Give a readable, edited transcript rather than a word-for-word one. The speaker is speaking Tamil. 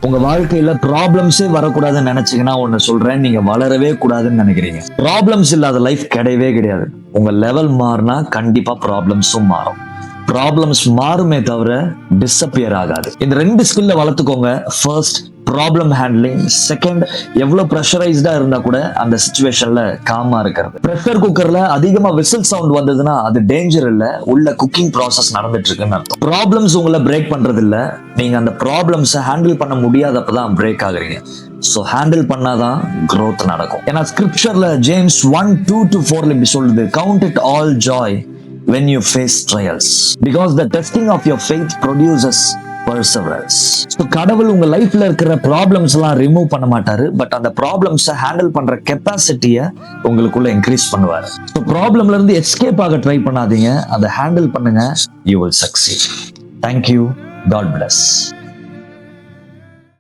உங்க வாழ்க்கையில ப்ராப்ளம்ஸே வரக்கூடாதுன்னு நினைச்சீங்கன்னா ஒன்னு சொல்றேன், நீங்க வளரவே கூடாதுன்னு நினைக்கிறீங்க. ப்ராப்ளம்ஸ் இல்லாத லைஃப் கிடையவே கிடையாது. உங்க லெவல் மாறினா கண்டிப்பா ப்ராப்ளம்ஸும் மாறும். ப்ராப்ளம்ஸ் மாறுமே தவிர டிஸப்பியர் ஆகாது. இந்த 2 ஸ்கில்ல வளர்த்துக்கோங்க. First, problem handling. செகண்ட், எவ்வளவு ப்ரெஷரைஸ்டா இருந்தா கூட அந்த சிச்சுவேஷன்ல காமா இருக்கிறது. ப்ரெஷர் குக்கர்ல அதிகமா விசில் சவுண்ட் வந்ததுன்னா அது டேஞ்சர் இல்ல, உள்ள குக்கிங் ப்ராசஸ் நடந்துட்டு இருக்குன்னு அர்த்தம். ப்ராப்ளம்ஸ் உங்களை பிரேக் பண்றது இல்ல, நீங்க அந்த ப்ராப்ளம்ஸை ஹேண்டில் பண்ண முடியாதப்பதான் பிரேக் ஆகுறீங்க. ஸோ ஹேண்டில் பண்ணாதான் growth நடக்கும். ஏன்னா ஸ்கிரிப்சர்ல ஜேம்ஸ் 1:2-4 இப்படி சொல்லுது, count it all Joy when you face trials because the testing of your faith produces perseverance. So கடவுள் உங்க லைஃப்ல இருக்கிற ப்ராப்ளம்ஸ் எல்லாம் ரிமூவ் பண்ண மாட்டாரு, பட் அந்த ப்ராப்ளம்ஸை ஹேண்டில் பண்ற கெப்பாசிட்டியை உங்களுக்குள்ள இன்க்ரீஸ் பண்ணுவாரு. ஸோ ப்ராப்ளம்ல இருந்து எஸ்கேப் ஆக ட்ரை பண்ணாதீங்க, அதை ஹேண்டில் பண்ணுங்க. You will succeed. Thank you. God bless.